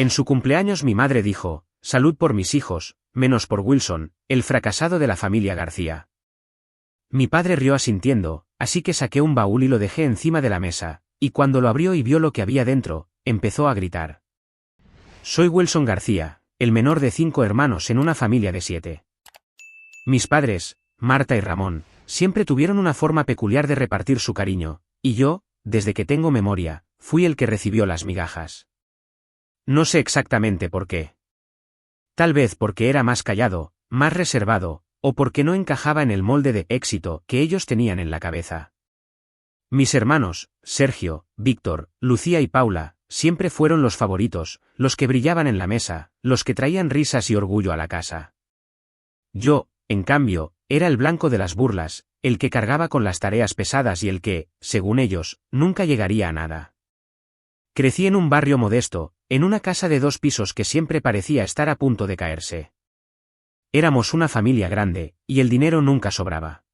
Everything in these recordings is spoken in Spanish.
En su cumpleaños mi madre dijo, salud por mis hijos, menos por Wilson, el fracasado de la familia García. Mi padre rió asintiendo, así que saqué un baúl y lo dejé encima de la mesa, y cuando lo abrió y vio lo que había dentro, empezó a gritar. Soy Wilson García, el menor de 5 hermanos en una familia de 7. Mis padres, Marta y Ramón, siempre tuvieron una forma peculiar de repartir su cariño, y yo, desde que tengo memoria, fui el que recibió las migajas. No sé exactamente por qué. Tal vez porque era más callado, más reservado, o porque no encajaba en el molde de éxito que ellos tenían en la cabeza. Mis hermanos, Sergio, Víctor, Lucía y Paula, siempre fueron los favoritos, los que brillaban en la mesa, los que traían risas y orgullo a la casa. Yo, en cambio, era el blanco de las burlas, el que cargaba con las tareas pesadas y el que, según ellos, nunca llegaría a nada. Crecí en un barrio modesto, en una casa de 2 pisos que siempre parecía estar a punto de caerse. Éramos una familia grande, y el dinero nunca sobraba.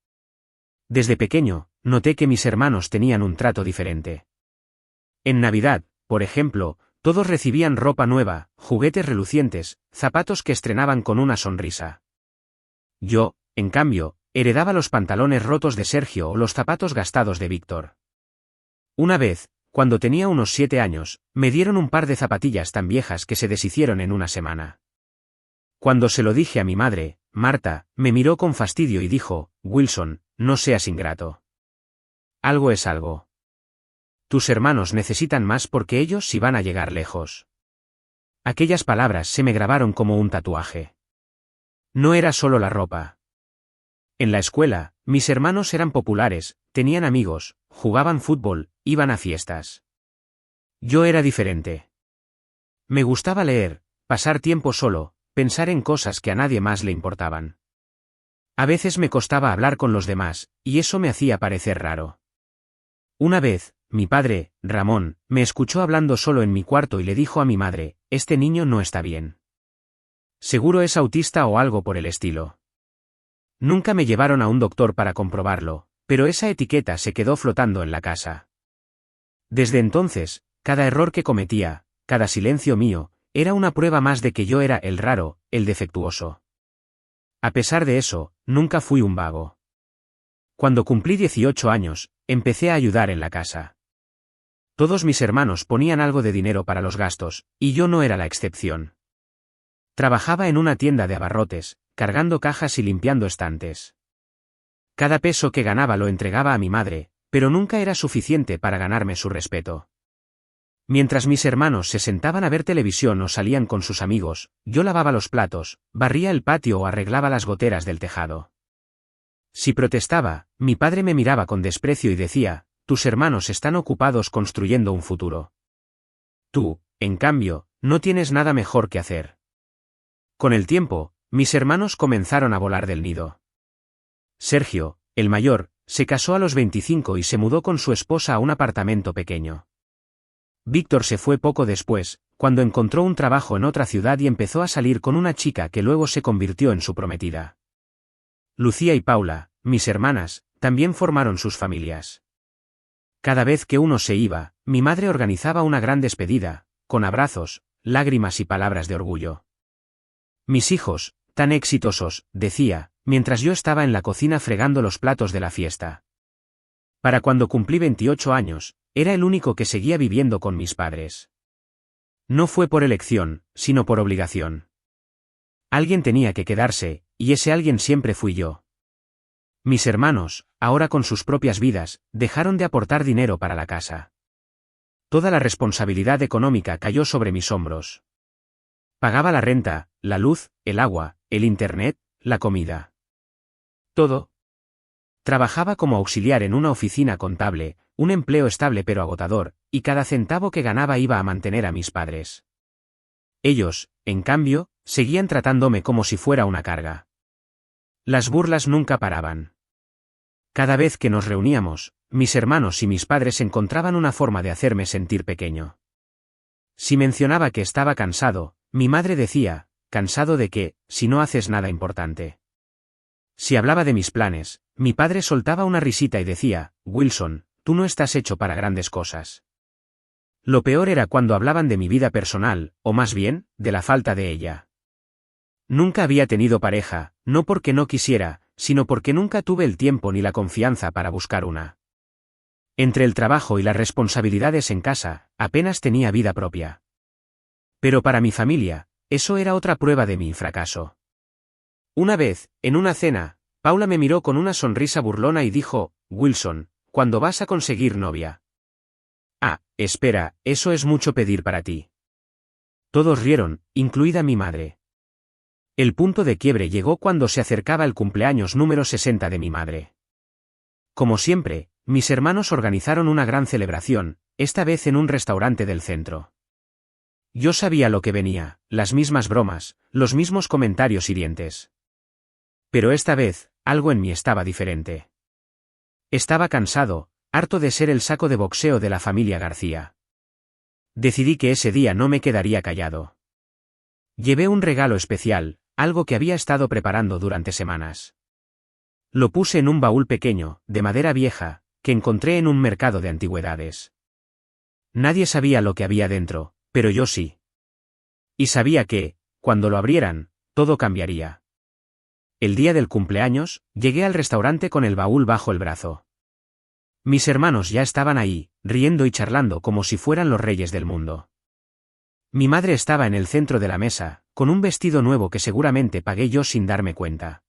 Desde pequeño, noté que mis hermanos tenían un trato diferente. En Navidad, por ejemplo, todos recibían ropa nueva, juguetes relucientes, zapatos que estrenaban con una sonrisa. Yo, en cambio, heredaba los pantalones rotos de Sergio o los zapatos gastados de Víctor. Una vez, cuando tenía unos 7 años, me dieron un par de zapatillas tan viejas que se deshicieron en una semana. Cuando se lo dije a mi madre, Marta, me miró con fastidio y dijo, Wilson, no seas ingrato. Algo es algo. Tus hermanos necesitan más porque ellos sí van a llegar lejos. Aquellas palabras se me grabaron como un tatuaje. No era solo la ropa. En la escuela, mis hermanos eran populares, tenían amigos, jugaban fútbol, iban a fiestas. Yo era diferente. Me gustaba leer, pasar tiempo solo, pensar en cosas que a nadie más le importaban. A veces me costaba hablar con los demás, y eso me hacía parecer raro. Una vez, mi padre, Ramón, me escuchó hablando solo en mi cuarto y le dijo a mi madre, este niño no está bien. Seguro es autista o algo por el estilo. Nunca me llevaron a un doctor para comprobarlo, pero esa etiqueta se quedó flotando en la casa. Desde entonces, cada error que cometía, cada silencio mío, era una prueba más de que yo era el raro, el defectuoso. A pesar de eso, nunca fui un vago. Cuando cumplí 18 años, empecé a ayudar en la casa. Todos mis hermanos ponían algo de dinero para los gastos, y yo no era la excepción. Trabajaba en una tienda de abarrotes, cargando cajas y limpiando estantes. Cada peso que ganaba lo entregaba a mi madre, pero nunca era suficiente para ganarme su respeto. Mientras mis hermanos se sentaban a ver televisión o salían con sus amigos, yo lavaba los platos, barría el patio o arreglaba las goteras del tejado. Si protestaba, mi padre me miraba con desprecio y decía, tus hermanos están ocupados construyendo un futuro. Tú, en cambio, no tienes nada mejor que hacer. Con el tiempo, mis hermanos comenzaron a volar del nido. Sergio, el mayor, se casó a los 25 y se mudó con su esposa a un apartamento pequeño. Víctor se fue poco después, cuando encontró un trabajo en otra ciudad y empezó a salir con una chica que luego se convirtió en su prometida. Lucía y Paula, mis hermanas, también formaron sus familias. Cada vez que uno se iba, mi madre organizaba una gran despedida, con abrazos, lágrimas y palabras de orgullo. Mis hijos, tan exitosos, decía, mientras yo estaba en la cocina fregando los platos de la fiesta. Para cuando cumplí 28 años, era el único que seguía viviendo con mis padres. No fue por elección, sino por obligación. Alguien tenía que quedarse, y ese alguien siempre fui yo. Mis hermanos, ahora con sus propias vidas, dejaron de aportar dinero para la casa. Toda la responsabilidad económica cayó sobre mis hombros. Pagaba la renta, la luz, el agua, el internet, la comida. Todo. Trabajaba como auxiliar en una oficina contable, un empleo estable pero agotador, y cada centavo que ganaba iba a mantener a mis padres. Ellos, en cambio, seguían tratándome como si fuera una carga. Las burlas nunca paraban. Cada vez que nos reuníamos, mis hermanos y mis padres encontraban una forma de hacerme sentir pequeño. Si mencionaba que estaba cansado, mi madre decía, ¿cansado de qué, si no haces nada importante? Si hablaba de mis planes, mi padre soltaba una risita y decía, Wilson, tú no estás hecho para grandes cosas. Lo peor era cuando hablaban de mi vida personal, o más bien, de la falta de ella. Nunca había tenido pareja, no porque no quisiera, sino porque nunca tuve el tiempo ni la confianza para buscar una. Entre el trabajo y las responsabilidades en casa, apenas tenía vida propia. Pero para mi familia, eso era otra prueba de mi fracaso. Una vez, en una cena, Paula me miró con una sonrisa burlona y dijo: Wilson, ¿cuándo vas a conseguir novia? Ah, espera, eso es mucho pedir para ti. Todos rieron, incluida mi madre. El punto de quiebre llegó cuando se acercaba el cumpleaños número 60 de mi madre. Como siempre, mis hermanos organizaron una gran celebración, esta vez en un restaurante del centro. Yo sabía lo que venía, las mismas bromas, los mismos comentarios hirientes. Pero esta vez, algo en mí estaba diferente. Estaba cansado, harto de ser el saco de boxeo de la familia García. Decidí que ese día no me quedaría callado. Llevé un regalo especial, algo que había estado preparando durante semanas. Lo puse en un baúl pequeño, de madera vieja, que encontré en un mercado de antigüedades. Nadie sabía lo que había dentro, pero yo sí. Y sabía que, cuando lo abrieran, todo cambiaría. El día del cumpleaños, llegué al restaurante con el baúl bajo el brazo. Mis hermanos ya estaban ahí, riendo y charlando como si fueran los reyes del mundo. Mi madre estaba en el centro de la mesa, con un vestido nuevo que seguramente pagué yo sin darme cuenta.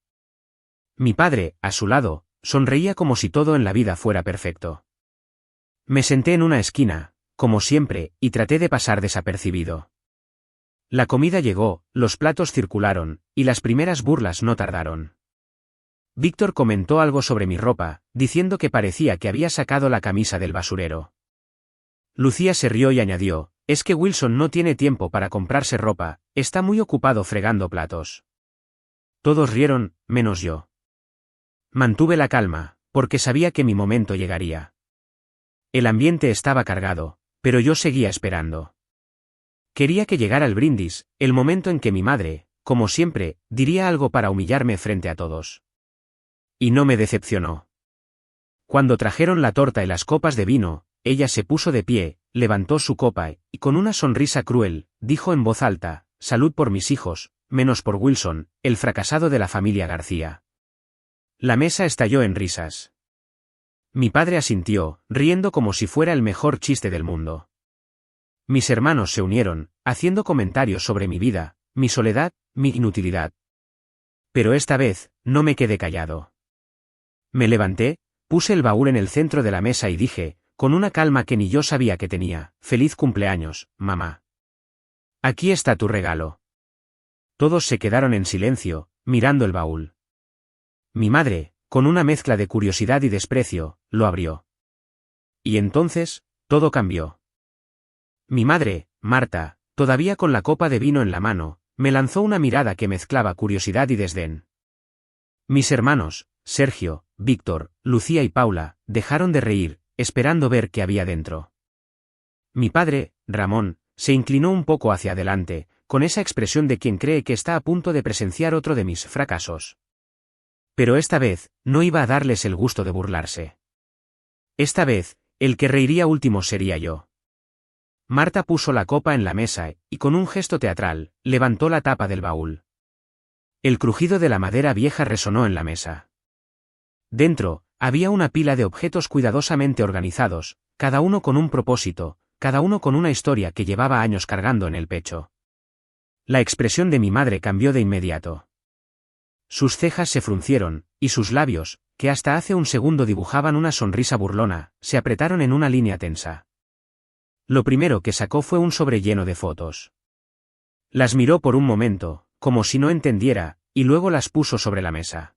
Mi padre, a su lado, sonreía como si todo en la vida fuera perfecto. Me senté en una esquina, como siempre, y traté de pasar desapercibido. La comida llegó, los platos circularon, y las primeras burlas no tardaron. Víctor comentó algo sobre mi ropa, diciendo que parecía que había sacado la camisa del basurero. Lucía se rió y añadió: es que Wilson no tiene tiempo para comprarse ropa, está muy ocupado fregando platos. Todos rieron, menos yo. Mantuve la calma, porque sabía que mi momento llegaría. El ambiente estaba cargado, pero yo seguía esperando. Quería que llegara el brindis, el momento en que mi madre, como siempre, diría algo para humillarme frente a todos. Y no me decepcionó. Cuando trajeron la torta y las copas de vino, ella se puso de pie, levantó su copa y, con una sonrisa cruel, dijo en voz alta: salud por mis hijos, menos por Wilson, el fracasado de la familia García. La mesa estalló en risas. Mi padre asintió, riendo como si fuera el mejor chiste del mundo. Mis hermanos se unieron, haciendo comentarios sobre mi vida, mi soledad, mi inutilidad. Pero esta vez, no me quedé callado. Me levanté, puse el baúl en el centro de la mesa y dije, con una calma que ni yo sabía que tenía: feliz cumpleaños, mamá. Aquí está tu regalo. Todos se quedaron en silencio, mirando el baúl. Mi madre, con una mezcla de curiosidad y desprecio, lo abrió. Y entonces, todo cambió. Mi madre, Marta, todavía con la copa de vino en la mano, me lanzó una mirada que mezclaba curiosidad y desdén. Mis hermanos, Sergio, Víctor, Lucía y Paula, dejaron de reír, esperando ver qué había dentro. Mi padre, Ramón, se inclinó un poco hacia adelante, con esa expresión de quien cree que está a punto de presenciar otro de mis fracasos. Pero esta vez, no iba a darles el gusto de burlarse. Esta vez, el que reiría último sería yo. Marta puso la copa en la mesa y, con un gesto teatral, levantó la tapa del baúl. El crujido de la madera vieja resonó en la mesa. Dentro, había una pila de objetos cuidadosamente organizados, cada uno con un propósito, cada uno con una historia que llevaba años cargando en el pecho. La expresión de mi madre cambió de inmediato. Sus cejas se fruncieron, y sus labios, que hasta hace un segundo dibujaban una sonrisa burlona, se apretaron en una línea tensa. Lo primero que sacó fue un sobre lleno de fotos. Las miró por un momento, como si no entendiera, y luego las puso sobre la mesa.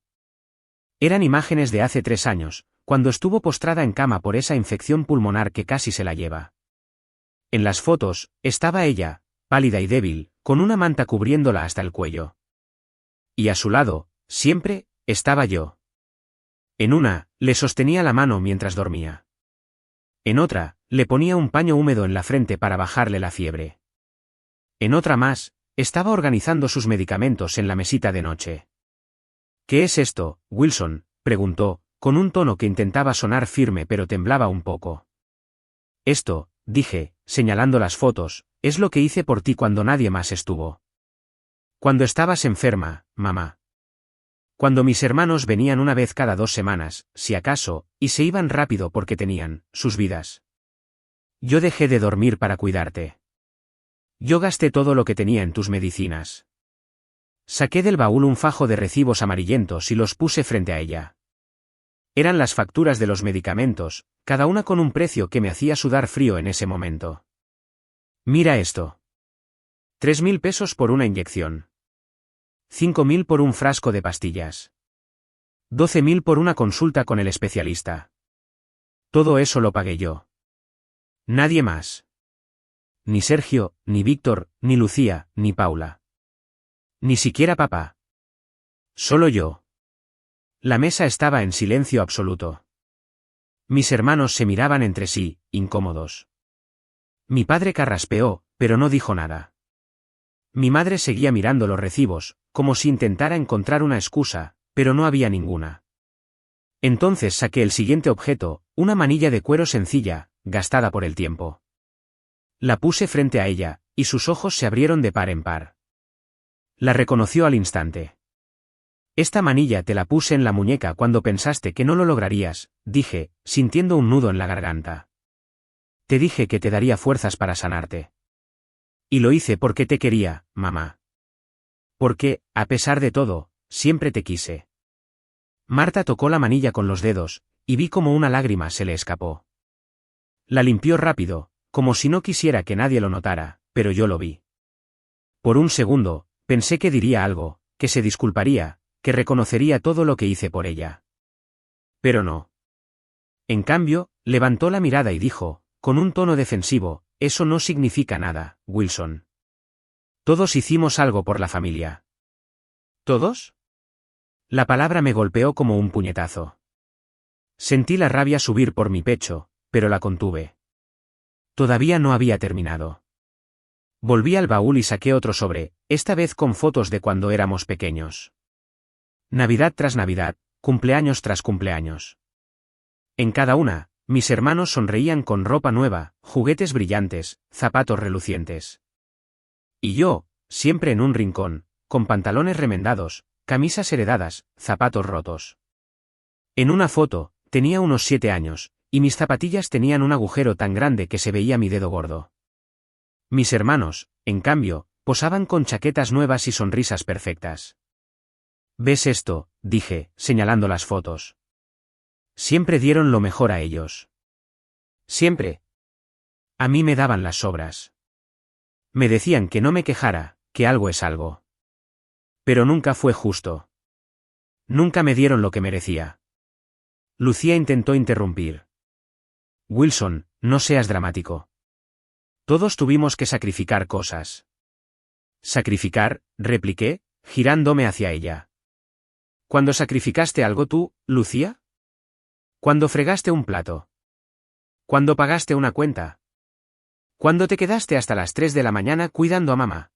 Eran imágenes de hace 3 años, cuando estuvo postrada en cama por esa infección pulmonar que casi se la lleva. En las fotos, estaba ella, pálida y débil, con una manta cubriéndola hasta el cuello. Y a su lado, siempre, estaba yo. En una, le sostenía la mano mientras dormía. En otra, le ponía un paño húmedo en la frente para bajarle la fiebre. En otra más, estaba organizando sus medicamentos en la mesita de noche. ¿Qué es esto, Wilson?, preguntó, con un tono que intentaba sonar firme pero temblaba un poco. Esto, dije, señalando las fotos, es lo que hice por ti cuando nadie más estuvo. Cuando estabas enferma, mamá. Cuando mis hermanos venían una vez cada 2 semanas, si acaso, y se iban rápido porque tenían sus vidas. Yo dejé de dormir para cuidarte. Yo gasté todo lo que tenía en tus medicinas. Saqué del baúl un fajo de recibos amarillentos y los puse frente a ella. Eran las facturas de los medicamentos, cada una con un precio que me hacía sudar frío en ese momento. Mira esto. 3.000 pesos por una inyección. 5.000 por un frasco de pastillas. 12.000 por una consulta con el especialista. Todo eso lo pagué yo. Nadie más. Ni Sergio, ni Víctor, ni Lucía, ni Paula. Ni siquiera papá. Solo yo. La mesa estaba en silencio absoluto. Mis hermanos se miraban entre sí, incómodos. Mi padre carraspeó, pero no dijo nada. Mi madre seguía mirando los recibos, como si intentara encontrar una excusa, pero no había ninguna. Entonces saqué el siguiente objeto, una manilla de cuero sencilla, gastada por el tiempo. La puse frente a ella, y sus ojos se abrieron de par en par. La reconoció al instante. Esta manilla te la puse en la muñeca cuando pensaste que no lo lograrías, dije, sintiendo un nudo en la garganta. Te dije que te daría fuerzas para sanarte. Y lo hice porque te quería, mamá. Porque, a pesar de todo, siempre te quise. Marta tocó la manilla con los dedos, y vi como una lágrima se le escapó. La limpió rápido, como si no quisiera que nadie lo notara, pero yo lo vi. Por un segundo, pensé que diría algo, que se disculparía, que reconocería todo lo que hice por ella. Pero no. En cambio, levantó la mirada y dijo, con un tono defensivo, eso no significa nada, Wilson. Todos hicimos algo por la familia. ¿Todos? La palabra me golpeó como un puñetazo. Sentí la rabia subir por mi pecho, pero la contuve. Todavía no había terminado. Volví al baúl y saqué otro sobre, esta vez con fotos de cuando éramos pequeños. Navidad tras Navidad, cumpleaños tras cumpleaños. En cada una, mis hermanos sonreían con ropa nueva, juguetes brillantes, zapatos relucientes. Y yo, siempre en un rincón, con pantalones remendados, camisas heredadas, zapatos rotos. En una foto, tenía unos 7 años, y mis zapatillas tenían un agujero tan grande que se veía mi dedo gordo. Mis hermanos, en cambio, posaban con chaquetas nuevas y sonrisas perfectas. ¿Ves esto?, dije, señalando las fotos. Siempre dieron lo mejor a ellos. Siempre. A mí me daban las sobras. Me decían que no me quejara, que algo es algo. Pero nunca fue justo. Nunca me dieron lo que merecía. Lucía intentó interrumpir. Wilson, no seas dramático. Todos tuvimos que sacrificar cosas. ¿Sacrificar?, repliqué, girándome hacia ella. ¿Cuándo sacrificaste algo tú, Lucía? ¿Cuándo fregaste un plato? ¿Cuándo pagaste una cuenta? ¿Cuándo te quedaste hasta las 3 de la mañana cuidando a mamá?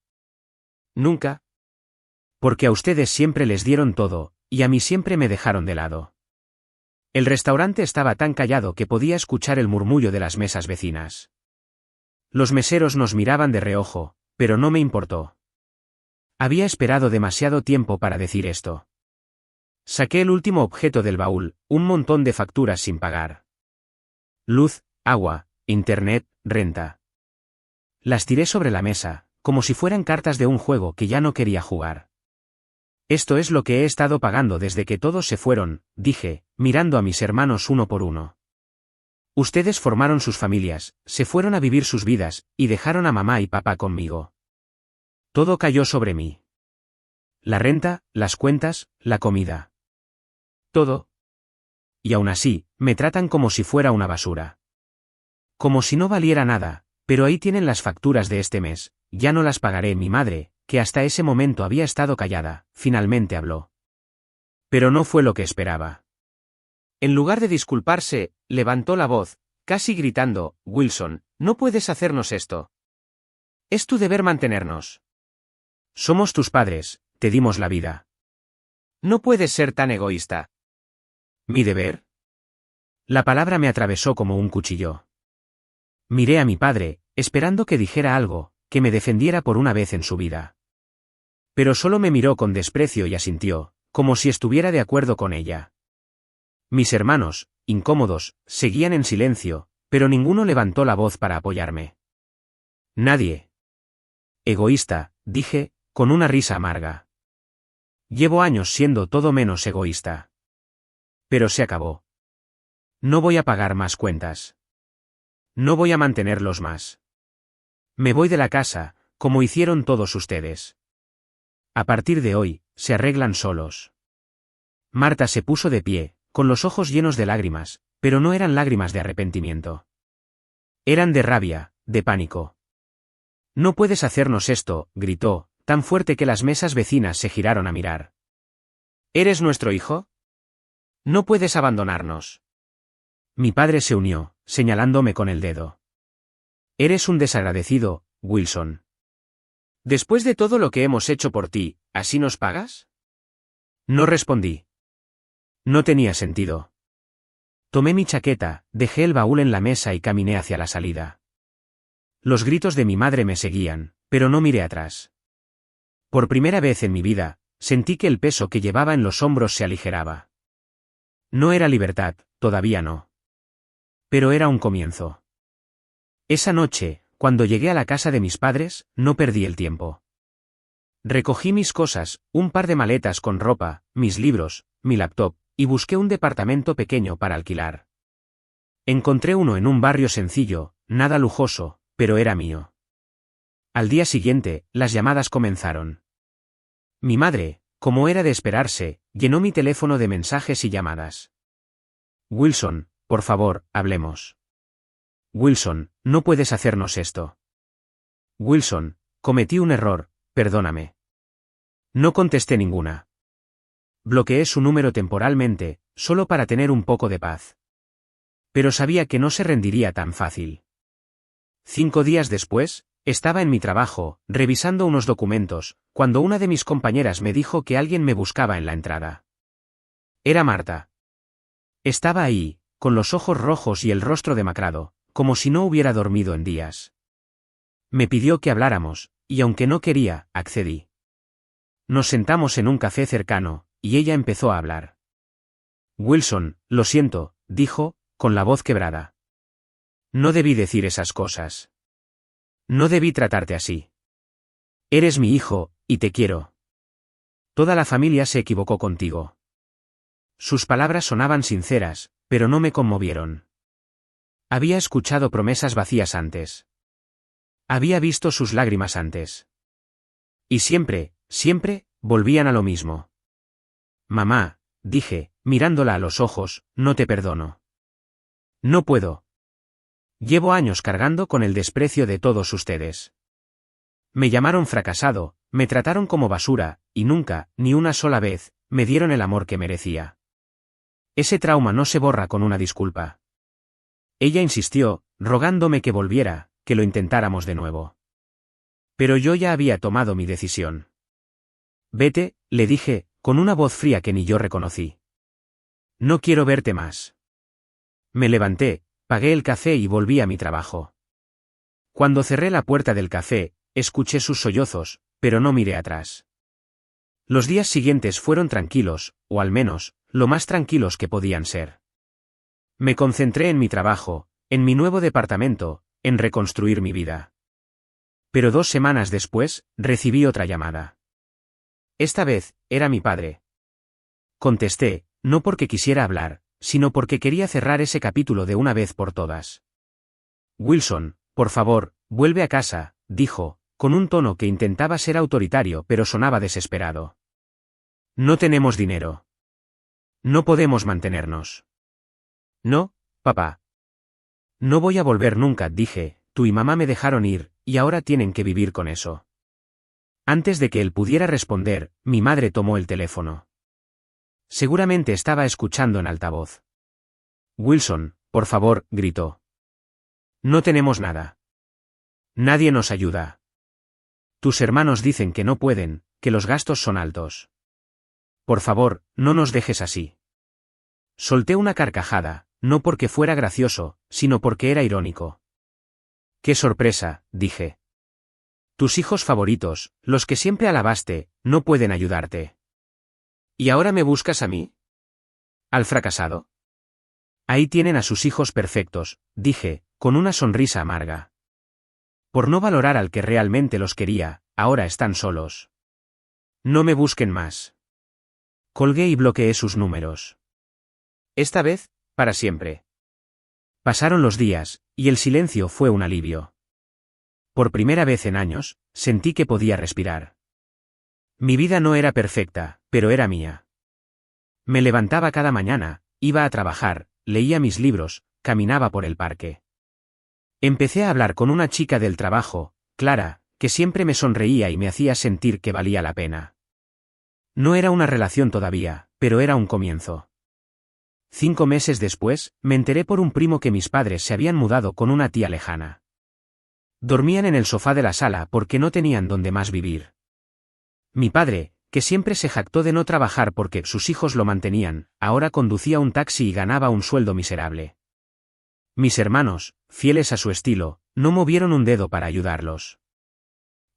Nunca. Porque a ustedes siempre les dieron todo, y a mí siempre me dejaron de lado. El restaurante estaba tan callado que podía escuchar el murmullo de las mesas vecinas. Los meseros nos miraban de reojo, pero no me importó. Había esperado demasiado tiempo para decir esto. Saqué el último objeto del baúl, un montón de facturas sin pagar. Luz, agua, internet, renta. Las tiré sobre la mesa, como si fueran cartas de un juego que ya no quería jugar. Esto es lo que he estado pagando desde que todos se fueron, dije, mirando a mis hermanos uno por uno. Ustedes formaron sus familias, se fueron a vivir sus vidas, y dejaron a mamá y papá conmigo. Todo cayó sobre mí. La renta, las cuentas, la comida. Todo. Y aún así, me tratan como si fuera una basura. Como si no valiera nada, pero ahí tienen las facturas de este mes, ya no las pagaré. Mi madre, que hasta ese momento había estado callada, finalmente habló. Pero no fue lo que esperaba. En lugar de disculparse, levantó la voz, casi gritando, Wilson, no puedes hacernos esto. Es tu deber mantenernos. Somos tus padres, te dimos la vida. No puedes ser tan egoísta. ¿Mi deber? La palabra me atravesó como un cuchillo. Miré a mi padre, esperando que dijera algo, que me defendiera por una vez en su vida. Pero solo me miró con desprecio y asintió, como si estuviera de acuerdo con ella. Mis hermanos, incómodos, seguían en silencio, pero ninguno levantó la voz para apoyarme. Nadie. Egoísta, dije, con una risa amarga. Llevo años siendo todo menos egoísta. Pero se acabó. No voy a pagar más cuentas. No voy a mantenerlos más. Me voy de la casa, como hicieron todos ustedes. A partir de hoy, se arreglan solos. Marta se puso de pie, con los ojos llenos de lágrimas, pero no eran lágrimas de arrepentimiento. Eran de rabia, de pánico. No puedes hacernos esto, gritó, tan fuerte que las mesas vecinas se giraron a mirar. ¿Eres nuestro hijo? No puedes abandonarnos. Mi padre se unió, señalándome con el dedo. Eres un desagradecido, Wilson. Después de todo lo que hemos hecho por ti, ¿así nos pagas? No respondí. No tenía sentido. Tomé mi chaqueta, dejé el baúl en la mesa y caminé hacia la salida. Los gritos de mi madre me seguían, pero no miré atrás. Por primera vez en mi vida, sentí que el peso que llevaba en los hombros se aligeraba. No era libertad, todavía no. Pero era un comienzo. Esa noche, cuando llegué a la casa de mis padres, no perdí el tiempo. Recogí mis cosas, un par de maletas con ropa, mis libros, mi laptop, y busqué un departamento pequeño para alquilar. Encontré uno en un barrio sencillo, nada lujoso, pero era mío. Al día siguiente, las llamadas comenzaron. Mi madre, como era de esperarse, llenó mi teléfono de mensajes y llamadas. Wilson, por favor, hablemos. Wilson, no puedes hacernos esto. Wilson, cometí un error, perdóname. No contesté ninguna. Bloqueé su número temporalmente, solo para tener un poco de paz. Pero sabía que no se rendiría tan fácil. 5 días después, estaba en mi trabajo, revisando unos documentos, cuando una de mis compañeras me dijo que alguien me buscaba en la entrada. Era Marta. Estaba ahí, con los ojos rojos y el rostro demacrado, como si no hubiera dormido en días. Me pidió que habláramos, y aunque no quería, accedí. Nos sentamos en un café cercano, y ella empezó a hablar. Wilson, lo siento, dijo, con la voz quebrada. No debí decir esas cosas. No debí tratarte así. Eres mi hijo, y te quiero. Toda la familia se equivocó contigo. Sus palabras sonaban sinceras, pero no me conmovieron. Había escuchado promesas vacías antes. Había visto sus lágrimas antes. Y siempre, volvían a lo mismo. Mamá, dije, mirándola a los ojos, no te perdono. No puedo. Llevo años cargando con el desprecio de todos ustedes. Me llamaron fracasado, me trataron como basura, y nunca, ni una sola vez, me dieron el amor que merecía. Ese trauma no se borra con una disculpa. Ella insistió, rogándome que volviera, que lo intentáramos de nuevo. Pero yo ya había tomado mi decisión. Vete, le dije, con una voz fría que ni yo reconocí. No quiero verte más. Me levanté, pagué el café y volví a mi trabajo. Cuando cerré la puerta del café, escuché sus sollozos, pero no miré atrás. Los días siguientes fueron tranquilos, o al menos, lo más tranquilos que podían ser. Me concentré en mi trabajo, en mi nuevo departamento, en reconstruir mi vida. Pero 2 semanas después, recibí otra llamada. Esta vez, era mi padre. Contesté, no porque quisiera hablar, sino porque quería cerrar ese capítulo de una vez por todas. Wilson, por favor, vuelve a casa, dijo, con un tono que intentaba ser autoritario pero sonaba desesperado. No tenemos dinero. No podemos mantenernos. No, papá. No voy a volver nunca, dije, tú y mamá me dejaron ir, y ahora tienen que vivir con eso. Antes de que él pudiera responder, mi madre tomó el teléfono. Seguramente estaba escuchando en altavoz. Wilson, por favor, gritó. No tenemos nada. Nadie nos ayuda. Tus hermanos dicen que no pueden, que los gastos son altos. Por favor, no nos dejes así. Solté una carcajada, no porque fuera gracioso, sino porque era irónico. ¡Qué sorpresa!, dije. Tus hijos favoritos, los que siempre alabaste, no pueden ayudarte. ¿Y ahora me buscas a mí? ¿Al fracasado? Ahí tienen a sus hijos perfectos, dije, con una sonrisa amarga. Por no valorar al que realmente los quería, ahora están solos. No me busquen más. Colgué y bloqueé sus números. Esta vez, para siempre. Pasaron los días, y el silencio fue un alivio. Por primera vez en años, sentí que podía respirar. Mi vida no era perfecta, pero era mía. Me levantaba cada mañana, iba a trabajar, leía mis libros, caminaba por el parque. Empecé a hablar con una chica del trabajo, Clara, que siempre me sonreía y me hacía sentir que valía la pena. No era una relación todavía, pero era un comienzo. 5 meses después, me enteré por un primo que mis padres se habían mudado con una tía lejana. Dormían en el sofá de la sala porque no tenían dónde más vivir. Mi padre, que siempre se jactó de no trabajar porque sus hijos lo mantenían, ahora conducía un taxi y ganaba un sueldo miserable. Mis hermanos, fieles a su estilo, no movieron un dedo para ayudarlos.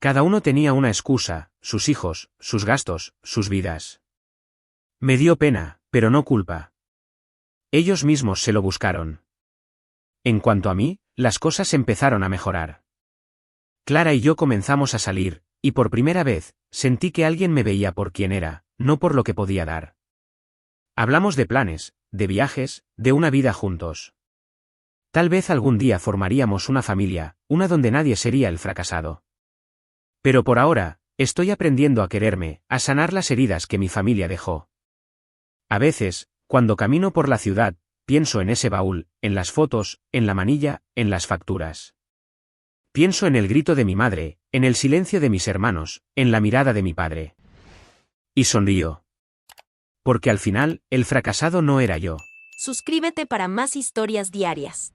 Cada uno tenía una excusa, sus hijos, sus gastos, sus vidas. Me dio pena, pero no culpa. Ellos mismos se lo buscaron. En cuanto a mí, las cosas empezaron a mejorar. Clara y yo comenzamos a salir, y por primera vez, sentí que alguien me veía por quien era, no por lo que podía dar. Hablamos de planes, de viajes, de una vida juntos. Tal vez algún día formaríamos una familia, una donde nadie sería el fracasado. Pero por ahora, estoy aprendiendo a quererme, a sanar las heridas que mi familia dejó. A veces, cuando camino por la ciudad, pienso en ese baúl, en las fotos, en la manilla, en las facturas. Pienso en el grito de mi madre, en el silencio de mis hermanos, en la mirada de mi padre. Y sonrío. Porque al final, el fracasado no era yo. Suscríbete para más historias diarias.